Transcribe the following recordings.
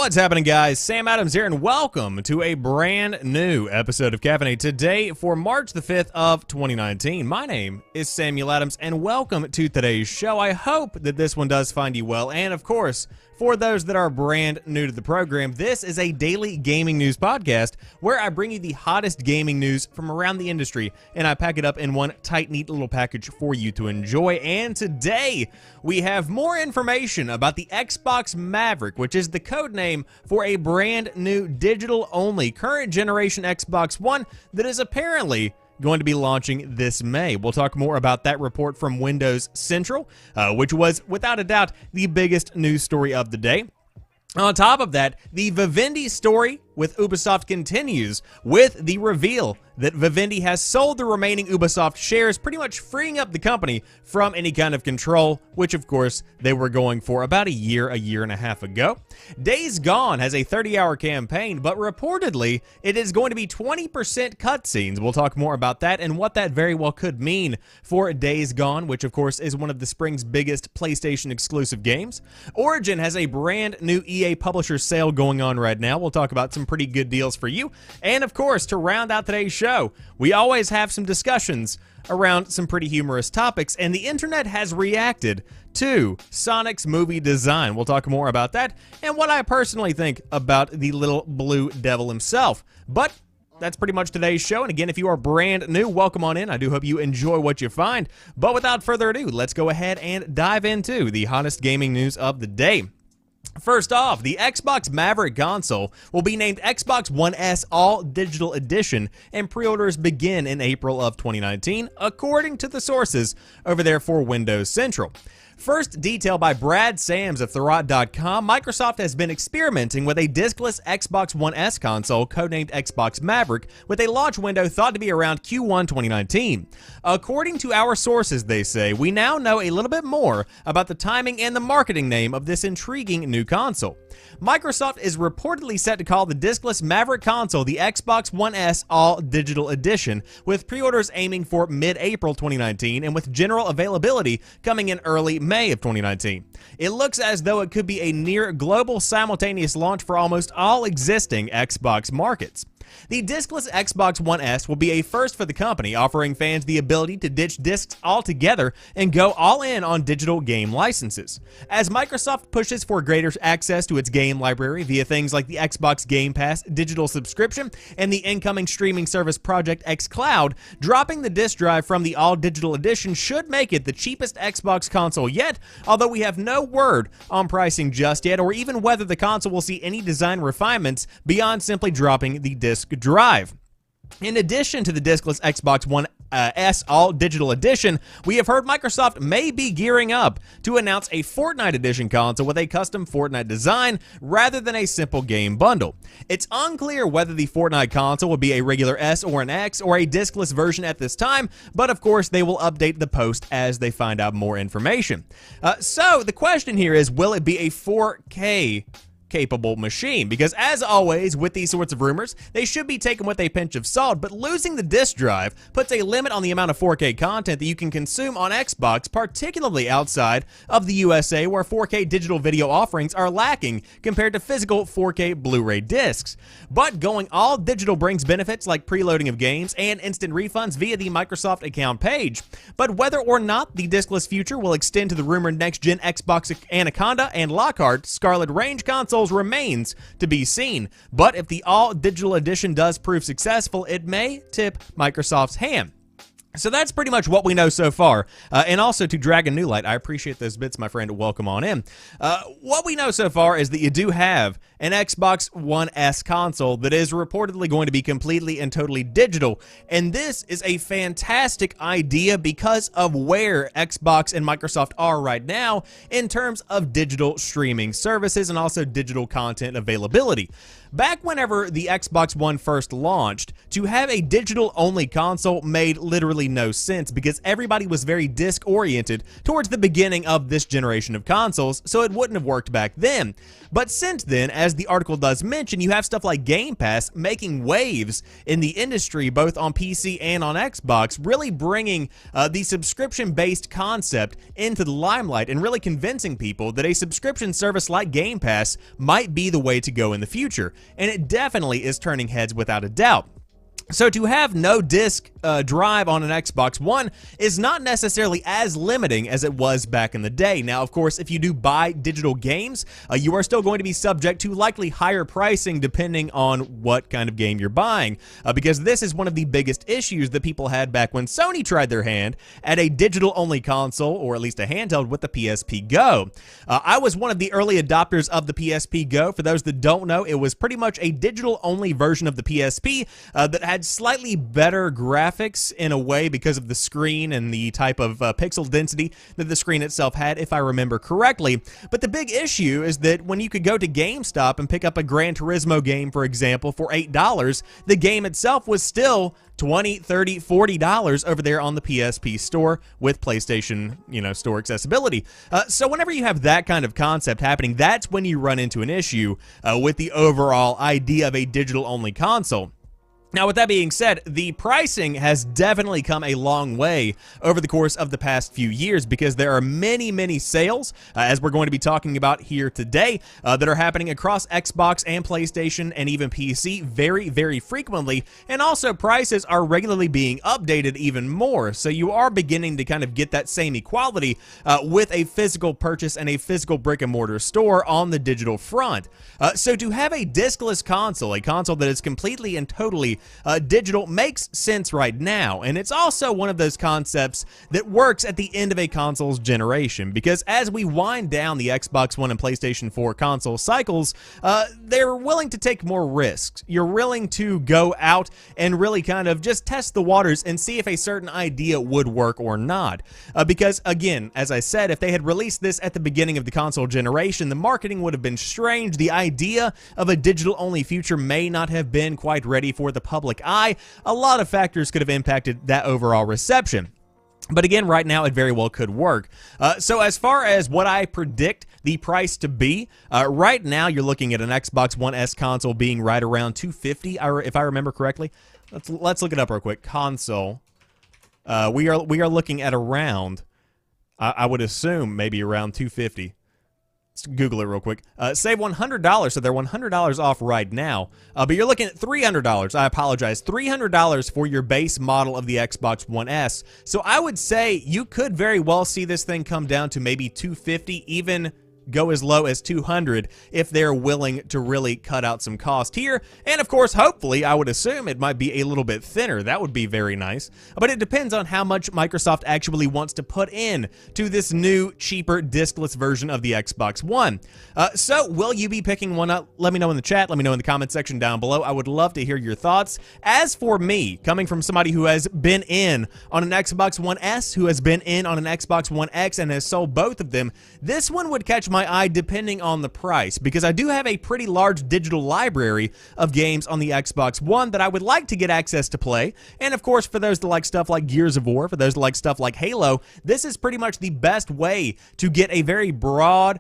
What's happening, guys? Sam Adams here, and welcome to a brand new episode of Caffeinate today for March the 5th of 2019. My name is Samuel Adams, and welcome to today's show. I hope that this one does find you well, and of course, for those that are brand new to the program, this is a daily gaming news podcast where I bring you the hottest gaming news from around the industry, and I pack it up in one tight, neat little package for you to enjoy. And today, we have more information about the Xbox Maverick, which is the code name for a brand new digital-only current generation Xbox One that is apparently going to be launching this May. We'll talk more about that report from Windows Central, which was, without a doubt, the biggest news story of the day. On top of that, the Vivendi story with Ubisoft continues with the reveal that Vivendi has sold the remaining Ubisoft shares, pretty much freeing up the company from any kind of control, which of course they were going for about a year and a half ago. Days Gone has a 30-hour campaign, but reportedly it is going to be 20% cutscenes. We'll talk more about that and what that very well could mean for Days Gone, which of course is one of the spring's biggest PlayStation exclusive games. Origin has a brand new EA publisher sale going on right now. We'll talk about some pretty good deals for you. And of course, to round out today's show, we always have some discussions around some pretty humorous topics, and the internet has reacted to Sonic's movie design. We'll talk more about that and what I personally think about the little blue devil himself. But that's pretty much today's show, and again, if you are brand new, welcome on in. I do hope you enjoy what you find. But without further ado, let's go ahead and dive into the hottest gaming news of the day. First off, the Xbox Maverick console will be named Xbox One S All Digital Edition, and pre-orders begin in April of 2019, according to the sources over there for Windows Central. First detail by Brad Sams of Thurrott.com, Microsoft has been experimenting with a diskless Xbox One S console codenamed Xbox Maverick with a launch window thought to be around Q1 2019. According to our sources, they say, we now know a little bit more about the timing and the marketing name of this intriguing new console. Microsoft is reportedly set to call the diskless Maverick console the Xbox One S All Digital Edition, with pre-orders aiming for mid-April 2019 and with general availability coming in early May of 2019. It looks as though it could be a near global simultaneous launch for almost all existing Xbox markets. The diskless Xbox One S will be a first for the company, offering fans the ability to ditch discs altogether and go all in on digital game licenses. As Microsoft pushes for greater access to its game library via things like the Xbox Game Pass digital subscription and the incoming streaming service Project xCloud, dropping the disc drive from the All Digital Edition should make it the cheapest Xbox console yet, although we have no word on pricing just yet or even whether the console will see any design refinements beyond simply dropping the disc drive. In addition to the diskless Xbox One S All Digital Edition, we have heard Microsoft may be gearing up to announce a Fortnite Edition console with a custom Fortnite design rather than a simple game bundle. It's unclear whether the Fortnite console will be a regular S or an X or a diskless version at this time, but of course they will update the post as they find out more information. So the question here is, will it be a 4K capable machine? Because as always with these sorts of rumors, they should be taken with a pinch of salt, but losing the disk drive puts a limit on the amount of 4K content that you can consume on Xbox, particularly outside of the USA where 4K digital video offerings are lacking compared to physical 4K Blu-ray discs. But going all digital brings benefits like preloading of games and instant refunds via the Microsoft account page. But whether or not the diskless future will extend to the rumored next-gen Xbox Anaconda and Lockhart Scarlet range consoles remains to be seen, but if the All Digital Edition does prove successful, it may tip Microsoft's hand. So that's pretty much what we know so far. And also to Dragon Newlight, I appreciate those bits, my friend. Welcome on in. What we know so far is that you do have an Xbox One S console that is reportedly going to be completely and totally digital. And this is a fantastic idea because of where Xbox and Microsoft are right now in terms of digital streaming services and also digital content availability. Back whenever the Xbox One first launched, to have a digital-only console made literally no sense because everybody was very disc-oriented towards the beginning of this generation of consoles, so it wouldn't have worked back then. But since then, as the article does mention, you have stuff like Game Pass making waves in the industry, both on PC and on Xbox, really bringing the subscription-based concept into the limelight and really convincing people that a subscription service like Game Pass might be the way to go in the future. And it definitely is turning heads without a doubt. So to have no disc drive on an Xbox One is not necessarily as limiting as it was back in the day. Now, of course, if you do buy digital games, you are still going to be subject to likely higher pricing depending on what kind of game you're buying, because this is one of the biggest issues that people had back when Sony tried their hand at a digital-only console, or at least a handheld, with the PSP Go. I was one of the early adopters of the PSP Go. For those that don't know, it was pretty much a digital-only version of the PSP that had slightly better graphics in a way because of the screen and the type of pixel density that the screen itself had, if I remember correctly. But the big issue is that when you could go to GameStop and pick up a Gran Turismo game, for example, for $8, the game itself was still $20, $30, $40 over there on the PSP store with PlayStation, store accessibility. So whenever you have that kind of concept happening, that's when you run into an issue with the overall idea of a digital-only console. Now, with that being said, the pricing has definitely come a long way over the course of the past few years because there are many, many sales, as we're going to be talking about here today, that are happening across Xbox and PlayStation and even PC very, very frequently, and also prices are regularly being updated even more, so you are beginning to kind of get that same equality with a physical purchase and a physical brick-and-mortar store on the digital front. So to have a discless console, a console that is completely and totally digital, makes sense right now, and it's also one of those concepts that works at the end of a console's generation, because as we wind down the Xbox One and PlayStation 4 console cycles, they're willing to take more risks. You're willing to go out and really kind of just test the waters and see if a certain idea would work or not, because again, as I said, if they had released this at the beginning of the console generation, the marketing would have been strange. The idea of a digital-only future may not have been quite ready for the public eye. A lot of factors could have impacted that overall reception. But again, right now, it very well could work. So as far as what I predict the price to be, right now you're looking at an Xbox One S console being right around $250, if I remember correctly. Let's look it up real quick. Console. We are looking at around, I would assume, maybe around $250. Google it real quick. Save $100, so they're $100 off right now. But you're looking at $300. I apologize, $300 for your base model of the Xbox One S. So I would say you could very well see this thing come down to maybe $250, even go as low as $200 if they're willing to really cut out some cost here. And of course, hopefully, I would assume it might be a little bit thinner. That would be very nice. But it depends on how much Microsoft actually wants to put in to this new, cheaper, discless version of the Xbox One. So will you be picking one up? Let me know in the chat. Let me know in the comment section down below. I would love to hear your thoughts. As for me, coming from somebody who has been in on an Xbox One S, who has been in on an Xbox One X, and has sold both of them, this one would catch my eye depending on the price, because I do have a pretty large digital library of games on the Xbox One that I would like to get access to play. And of course, for those that like stuff like Gears of War, for those that like stuff like Halo, this is pretty much the best way to get a very broad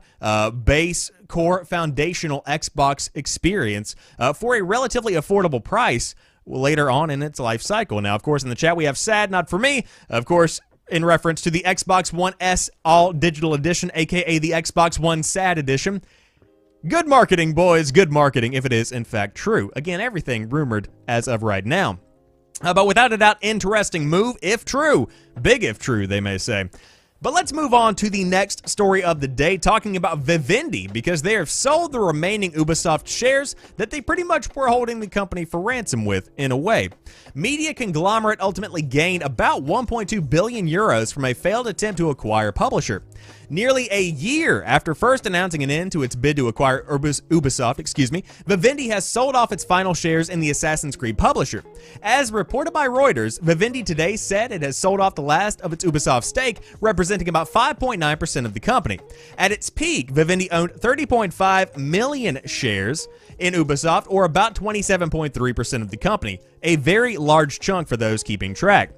base core foundational Xbox experience for a relatively affordable price later on in its life cycle. Now, of course, in the chat we have sad, not for me, of course, in reference to the Xbox One S All Digital Edition, aka the Xbox One Sad Edition. Good marketing, boys, good marketing, if it is in fact true. Again, everything rumored as of right now. But without a doubt, interesting move, if true. Big if true, they may say. But let's move on to the next story of the day, talking about Vivendi, because they have sold the remaining Ubisoft shares that they pretty much were holding the company for ransom with, in a way. Media conglomerate ultimately gained about 1.2 billion euros from a failed attempt to acquire publisher. Nearly a year after first announcing an end to its bid to acquire Ubisoft, Vivendi has sold off its final shares in the Assassin's Creed publisher. As reported by Reuters, Vivendi today said it has sold off the last of its Ubisoft stake, representing representing about 5.9% of the company. At its peak, Vivendi owned 30.5 million shares in Ubisoft, or about 27.3% of the company, a very large chunk for those keeping track.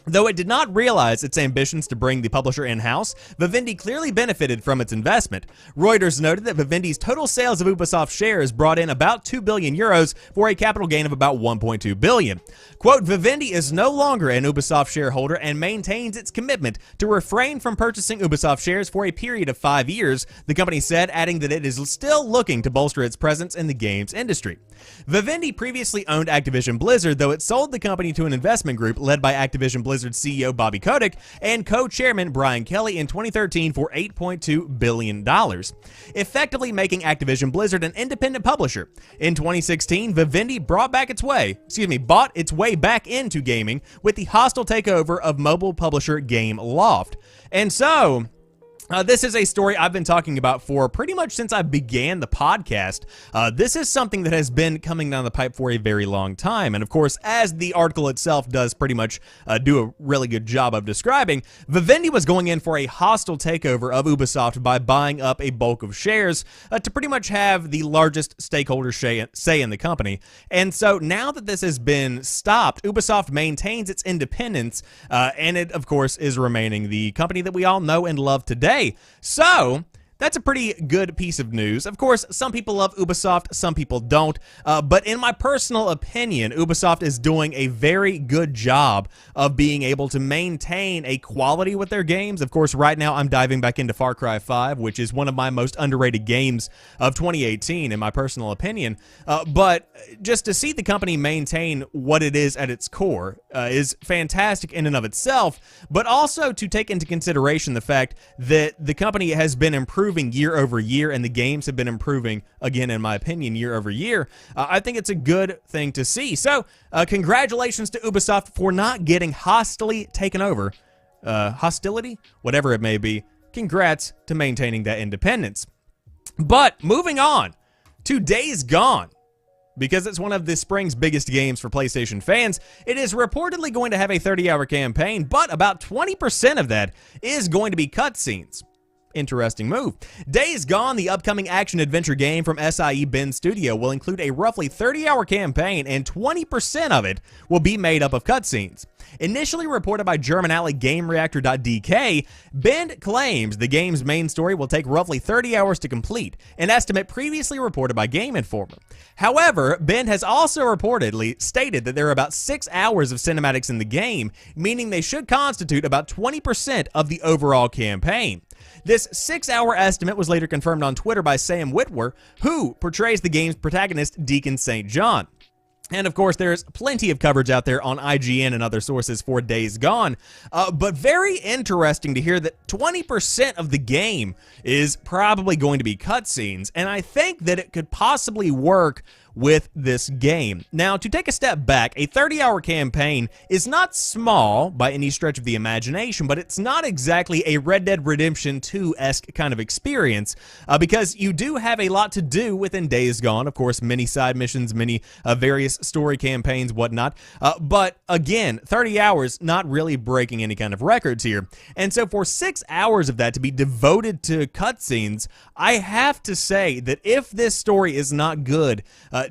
Though it did not realize its ambitions to bring the publisher in-house, Vivendi clearly benefited from its investment. Reuters noted that Vivendi's total sales of Ubisoft shares brought in about 2 billion euros for a capital gain of about 1.2 billion. Quote, Vivendi is no longer an Ubisoft shareholder and maintains its commitment to refrain from purchasing Ubisoft shares for a period of 5 years, the company said, adding that it is still looking to bolster its presence in the games industry. Vivendi previously owned Activision Blizzard, though it sold the company to an investment group led by Activision Blizzard CEO Bobby Kotick and co-chairman Brian Kelly in 2013 for $8.2 billion, effectively making Activision Blizzard an independent publisher. In 2016, Vivendi bought its way back into gaming with the hostile takeover of mobile publisher Gameloft. And so, this is a story I've been talking about for pretty much since I began the podcast. This is something that has been coming down the pipe for a very long time. And of course, as the article itself does pretty much do a really good job of describing, Vivendi was going in for a hostile takeover of Ubisoft by buying up a bulk of shares to pretty much have the largest stakeholder say in the company. And so now that this has been stopped, Ubisoft maintains its independence, and it, of course, is remaining the company that we all know and love today. So, that's a pretty good piece of news. Of course, some people love Ubisoft, some people don't, but in my personal opinion, Ubisoft is doing a very good job of being able to maintain a quality with their games. Of course, right now I'm diving back into Far Cry 5, which is one of my most underrated games of 2018, in my personal opinion, but just to see the company maintain what it is at its core is fantastic in and of itself, but also to take into consideration the fact that the company has been improving year over year, and the games have been improving, again, in my opinion, year over year. I think it's a good thing to see. So, congratulations to Ubisoft for not getting hostilely taken over. Hostility? Whatever it may be. Congrats to maintaining that independence. But, moving on to Days Gone. Because it's one of the spring's biggest games for PlayStation fans, it is reportedly going to have a 30-hour campaign, but about 20% of that is going to be cutscenes. Interesting move. Days Gone, the upcoming action-adventure game from SIE Bend Studio, will include a roughly 30-hour campaign, and 20% of it will be made up of cutscenes. Initially reported by German outlet GameReactor.dk, Bend claims the game's main story will take roughly 30 hours to complete, an estimate previously reported by Game Informer. However, Bend has also reportedly stated that there are about 6 hours of cinematics in the game, meaning they should constitute about 20% of the overall campaign. This 6-hour estimate was later confirmed on Twitter by Sam Witwer, who portrays the game's protagonist, Deacon St. John. And of course, there's plenty of coverage out there on IGN and other sources for Days Gone, but very interesting to hear that 20% of the game is probably going to be cutscenes, and I think that it could possibly work with this game. Now, to take a step back, a 30-hour campaign is not small by any stretch of the imagination, but it's not exactly a Red Dead Redemption 2-esque kind of experience, because you do have a lot to do within Days Gone. Of course, many side missions, many various story campaigns, whatnot, but again, 30 hours, not really breaking any kind of records here. And so for 6 hours of that to be devoted to cutscenes, I have to say that if this story is not good,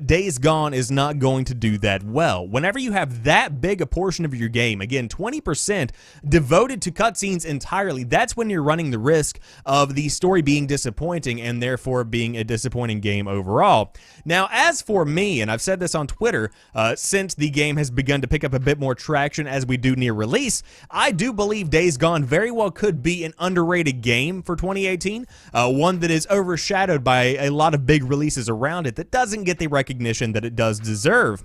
Days Gone is not going to do that well. Whenever you have that big a portion of your game, again, 20% devoted to cutscenes entirely, that's when you're running the risk of the story being disappointing and therefore being a disappointing game overall. Now, as for me, and I've said this on Twitter, since the game has begun to pick up a bit more traction as we do near release, I do believe Days Gone very well could be an underrated game for 2018, one that is overshadowed by a lot of big releases around it that doesn't get the recognition that it does deserve.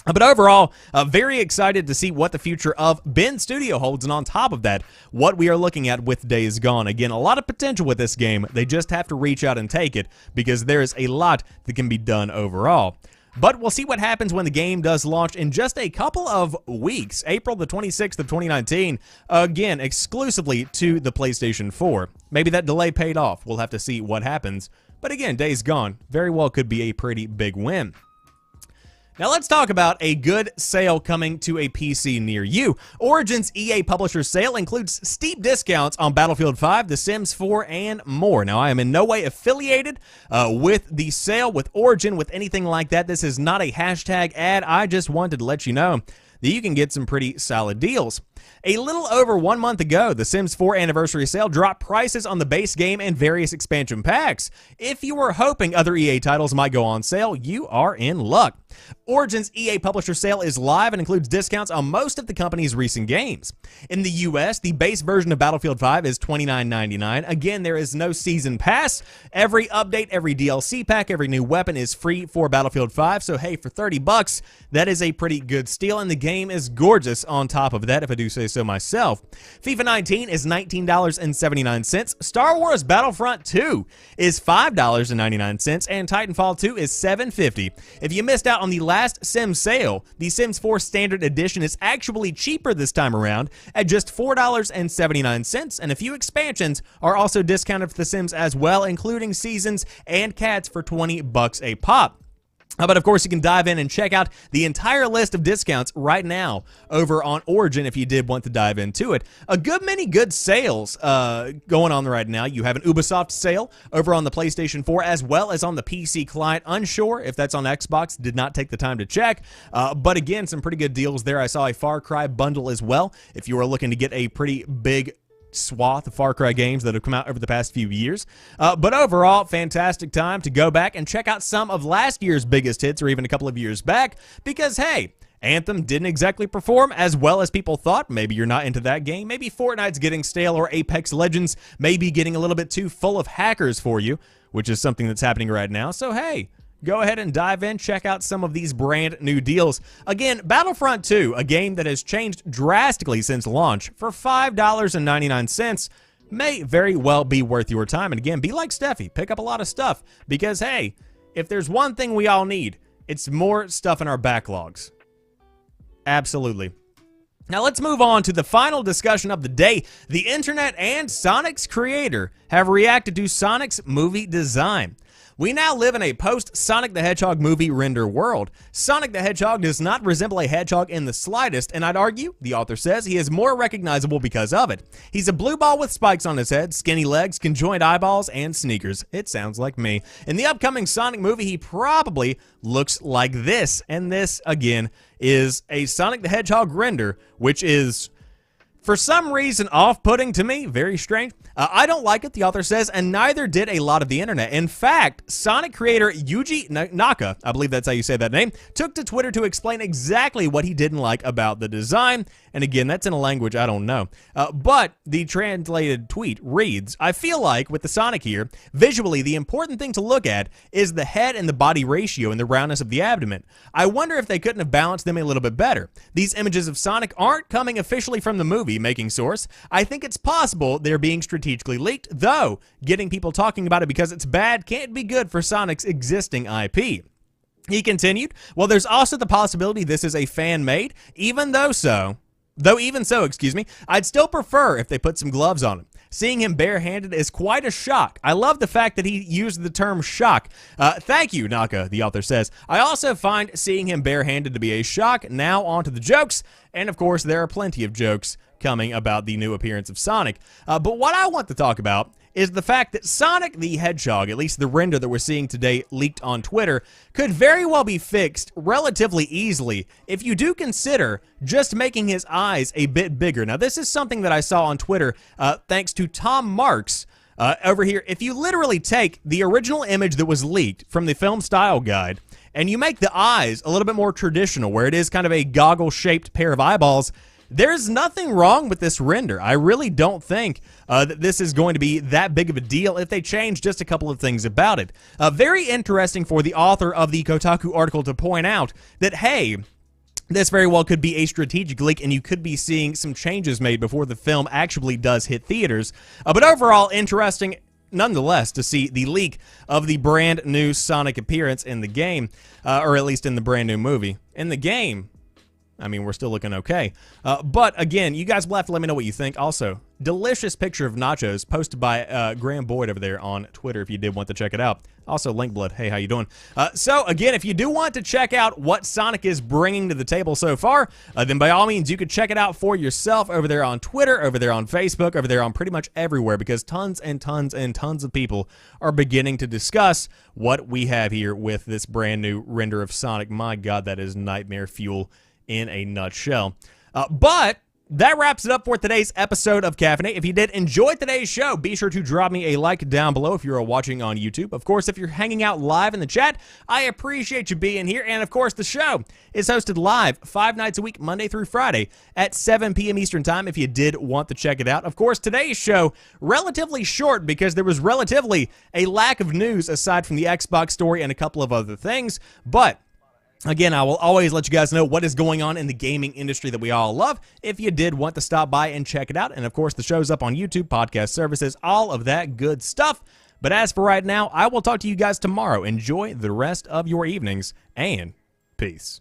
But overall, very excited to see what the future of Bend Studio holds, and on top of that, what we are looking at with Days Gone. Again, a lot of potential with this game. They just have to reach out and take it, because there is a lot that can be done overall. But we'll see what happens when the game does launch in just a couple of weeks, April the 26th of 2019, again, exclusively to the PlayStation 4. Maybe that delay paid off. We'll have to see what happens. But again, Days Gone very well could be a pretty big win. Now let's talk about a good sale coming to a PC near you. Origin's EA Publisher Sale includes steep discounts on Battlefield 5, The Sims 4, and more. Now I am in no way affiliated with the sale, with Origin, with anything like that. This is not a hashtag ad. I just wanted to let you know that you can get some pretty solid deals. A little over 1 month ago, the Sims 4 Anniversary Sale dropped prices on the base game and various expansion packs. If you were hoping other EA titles might go on sale, you are in luck. Origin's EA Publisher Sale is live and includes discounts on most of the company's recent games. In the US, the base version of Battlefield 5 is $29.99. Again, there is no season pass. Every update, every DLC pack, every new weapon is free for Battlefield 5. So hey, for $30, that is a pretty good steal, and the game is gorgeous on top of that, if I do say so myself. FIFA 19 is $19.79. Star Wars Battlefront 2 is $5.99, and Titanfall 2 is $7.50. If you missed out on the last Sims sale, the Sims 4 Standard Edition is actually cheaper this time around at just $4.79, and a few expansions are also discounted for The Sims as well, including seasons and cats for $20 a pop. But of course, you can dive in and check out the entire list of discounts right now over on Origin if you did want to dive into it. A good many good sales going on right now. You have an Ubisoft sale over on the PlayStation 4 as well as on the PC client. Unsure if that's on Xbox. Did not take the time to check. But again, some pretty good deals there. I saw a Far Cry bundle as well if you are looking to get a pretty big swath of Far Cry games that have come out over the past few years. But overall, fantastic time to go back and check out some of last year's biggest hits, or even a couple of years back, because hey, Anthem didn't exactly perform as well as people thought. Maybe you're not into that game. Maybe Fortnite's getting stale, or Apex Legends may be getting a little bit too full of hackers for you, which is something that's happening right now. So hey, go ahead and dive in, check out some of these brand new deals. Again, Battlefront 2, a game that has changed drastically since launch, for $5.99 may very well be worth your time. And again, be like Steffi, pick up a lot of stuff, because hey, if there's one thing we all need, it's more stuff in our backlogs. Absolutely. Now let's move on to the final discussion of the day. The internet and Sonic's creator have reacted to Sonic's movie design. We now live in a post-Sonic the Hedgehog movie render world. Sonic the Hedgehog does not resemble a hedgehog in the slightest, and I'd argue, the author says, he is more recognizable because of it. He's a blue ball with spikes on his head, skinny legs, conjoined eyeballs, and sneakers. It sounds like me. In the upcoming Sonic movie, he probably looks like this, and this, again, is a Sonic the Hedgehog render, which is, for some reason, off-putting to me. Very strange. I don't like it, the author says, and neither did a lot of the internet. In fact, Sonic creator Yuji Naka, I believe that's how you say that name, took to Twitter to explain exactly what he didn't like about the design. And again, that's in a language I don't know. But the translated tweet reads, "I feel like, with the Sonic here, visually the important thing to look at is the head and the body ratio and the roundness of the abdomen. I wonder if they couldn't have balanced them a little bit better. These images of Sonic aren't coming officially from the movie making source. I think it's possible they're being strategically leaked, though getting people talking about it because it's bad can't be good for Sonic's existing IP." He continued, "Well, there's also the possibility this is a fan-made, even so, I'd still prefer if they put some gloves on him. Seeing him barehanded is quite a shock. I love the fact that he used the term shock. Thank you, Naka," the author says. "I also find seeing him barehanded to be a shock. Now on to the jokes." And of course, there are plenty of jokes coming about the new appearance of Sonic. But what I want to talk about is the fact that Sonic the Hedgehog, at least the render that we're seeing today leaked on Twitter, could very well be fixed relatively easily if you do consider just making his eyes a bit bigger. Now, this is something that I saw on Twitter thanks to Tom Marks over here. If you literally take the original image that was leaked from the film style guide and you make the eyes a little bit more traditional, where it is kind of a goggle-shaped pair of eyeballs, there's nothing wrong with this render. I really don't think that this is going to be that big of a deal if they change just a couple of things about it. Very interesting for the author of the Kotaku article to point out that, hey, this very well could be a strategic leak, and you could be seeing some changes made before the film actually does hit theaters. But overall, interesting nonetheless to see the leak of the brand new Sonic appearance in the game, or at least in the brand new movie. In the game, I mean, we're still looking okay. But again, you guys will have to let me know what you think. Also, delicious picture of nachos posted by Graham Boyd over there on Twitter if you did want to check it out. Also, Linkblood, hey, how you doing? So again, if you do want to check out what Sonic is bringing to the table so far, then by all means, you could check it out for yourself over there on Twitter, over there on Facebook, over there on pretty much everywhere, because tons and tons and tons of people are beginning to discuss what we have here with this brand new render of Sonic. My God, that is nightmare fuel in a nutshell. But that wraps it up for today's episode of Caffeinate. If you did enjoy today's show, be sure to drop me a like down below if you're watching on YouTube. Of course, if you're hanging out live in the chat, I appreciate you being here. And of course, the show is hosted live 5 nights a week, Monday through Friday at 7 p.m. Eastern Time if you did want to check it out. Of course, today's show, relatively short because there was relatively a lack of news aside from the Xbox story and a couple of other things. But again, I will always let you guys know what is going on in the gaming industry that we all love if you did want to stop by and check it out. And of course, the show's up on YouTube, podcast services, all of that good stuff. But as for right now, I will talk to you guys tomorrow. Enjoy the rest of your evenings, and peace.